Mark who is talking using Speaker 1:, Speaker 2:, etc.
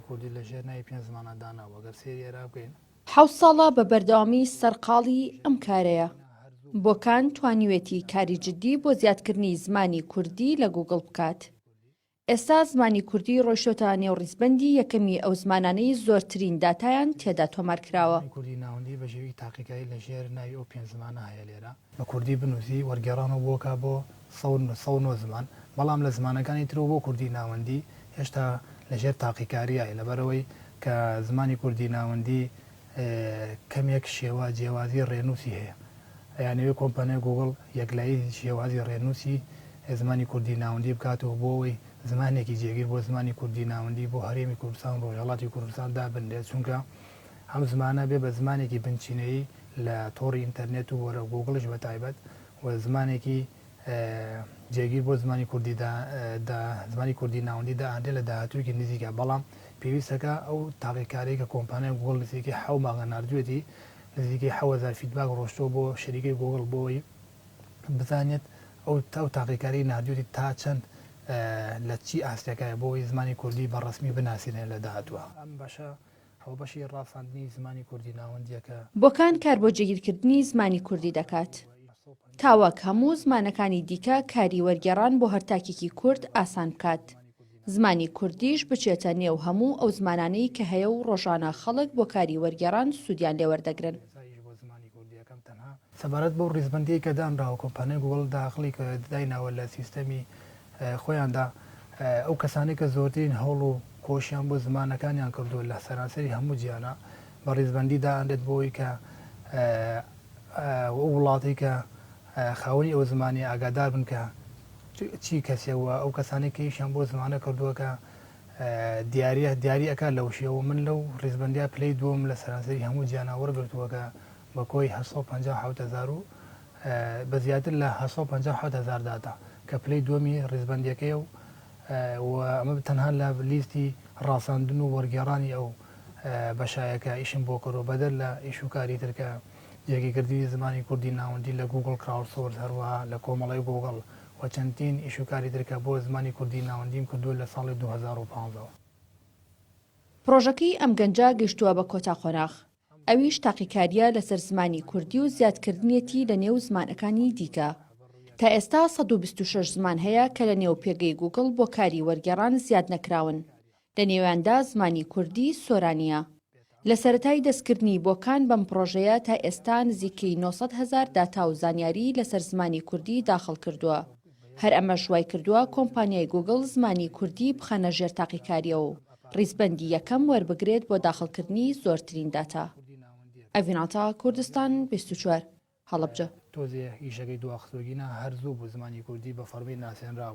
Speaker 1: کوردی لە ژێر ناوی پێنج زمانە داناوە گەر سێری ئێرا بکەین
Speaker 2: 7 ساڵە بە بەردەوامی سەرقاڵی ئەم کارەیە. بۆکان توانیوێتی کاری جددی بۆ زیادکردنی زمانی کوردی لە گوگڵ بکات. ئێستا زمانی کوردی ڕۆیشتۆتە نێو ڕیزبەندی یەکەمی ئەو زمانانەی زۆرترین داتایان تێدا تۆمار کراوە.
Speaker 1: کوردی ناوەندی بە شێوەی تاقیکاری لە ژێر ناوی ئەو پێنج زمانە هەیە لێرە بە کوردی بنووسی وەرگێڕانەوە بۆکە بۆ 100 زمان بەڵام لە زمانەکانی ترەوە بۆ کوردی ناوەندی هێشتا لەژێر تاقیکاریە لەبەرەوەی کە زمانی کوردی ناوەندی کەمێک شێوە جیاوازی ڕێنووسی هەیە یانەوەی کۆمپانیای گوگڵ یەکلایی شێوازی ڕێنووسی زمانی کوردی ناوەندی بکاتەوە بۆەوەی زمانێکی جێگیر بۆ زمانی کوردی ناوەندی بۆ هەرێمی کوردستان ڕۆژهەڵاتی کوردستان دابندێت چونکە ئەم زمانە بێ بە زمانێکی بنچینەی لە تۆڕی ئینتەرنێت و وەرە گوگڵش بە تایبەت و زمانێکی جێگیر بۆ زمانی کوردی ناوەندی داهاندێت لە داهاتوویەکی نزیکە بەڵام پێویستەکە ئەو تاقیکاری کە کۆمپانیای گوگڵ نزیکەی 7 مانگە نردوێتی نزیکەی 7000 فیدباک ڕۆشتەوە بۆ شەریکەی گوگڵ بۆی بزانێت ئەو تاقیکاری نردوێتی تا چەند لە چی ئاستەکایە بۆی زمانی کوردی بەڕسمی بناسیێنێت لە داهاتووە ئەم بەشە بەشی ڕاستاندنی زمانی کوردی ناوەندیەکە
Speaker 2: بۆکان کار بۆ جێگیرکردنی زمانی کوردی دەکات. تاوەک هەموو زمانەکانی دیکە کاری وەرگێڕان بۆ هەرتاکێکی کورد ئاسان بکات. زمانی کوردیش بچێتە نێو هەموو ئەو زمانانەی کە هەیە و ڕۆژانە خەڵک بۆ کاری وەرگێڕان سوودیان لێوەردەگرن.
Speaker 1: سەبارەت بۆ ڕیزبەندی کە دانراوە کۆمپانیای گوگڵ داخلی کە دایناوە لە سیستەمی خۆیاندا ئەو کەسانی کە زۆرترین هەوڵ و کۆشیان بۆ زمانەکانیان کردووە لە سەرانسەری هەموو جیانە بە ڕیزبەندی داهاندێت بۆی کە وڵاتی کە خاوەنی ئەو زمانی ئاگادار بن کە چی کەسێەوە ئەو کەسانی کە ئیشیان بۆ زمانە کردووە کە دیاری ئەکا لەو شێوە من لەو ڕیزبەندیا پلەی دووەم لە سەرانسەری هەموو جیانە وەرگرتووە کە بە کۆی 857,000 و بە زیاتر لە 857,000 داتا کە پلەی دووەمی ڕیزبەندیەکەی و ئەمە تەنها لە لیستی ڕاستاندن و وەرگێڕانی ئەو بەشایەکە ئیشم بۆ کردو بەدەر لە ئیشوکاری ترکە جێگیکردنی زمانی کوردی ناوەندی لە گوگڵ کراوسۆرس هەروەها لە کۆمەڵی گوگڵ و چەندین ئیشوکاری ترکە بۆ زمانی کوردی ناوەندیم کردووە لە ساڵی 2015.
Speaker 2: پرۆژەکەی ئەم گەنجە گەشتووە بە کۆتا قۆناغ. ئەویش تاقیکاریە لەسەر زمانی کوردی و زیادکردنیەتی لە نێو زمانەکانی دیکە. تا ئێستا 126 زمان هەیە کە لە نێو پێگەی گوگڵ بۆ کاری وەرگێڕان زیاد نەکراون. لە نێواندا زمانی کوردی سۆرانیە. لە سەرەتای دەستکردنی بۆکان بەم پرۆژەیە تا ئێستا نزیکەی 900,000 داتا و زانیاری لەسەر زمانی کوردی داخڵ کردووە. هەر ئەمە شوای کردووە کۆمپانیای گوگڵ زمانی کوردی بخەنە ژێر تاقیکاریەوە و ڕیزبەندی یەکەم وەربگرێت بۆ داخڵکردنی زۆرترین داتا. ئەڤیناتا کوردستان 24 هەڵەبجە.
Speaker 1: تۆزێ ئیشەکەی دواخستۆگینە هەرزوو بۆ زمانی کوردی بە فەرمی ناسێنراوە.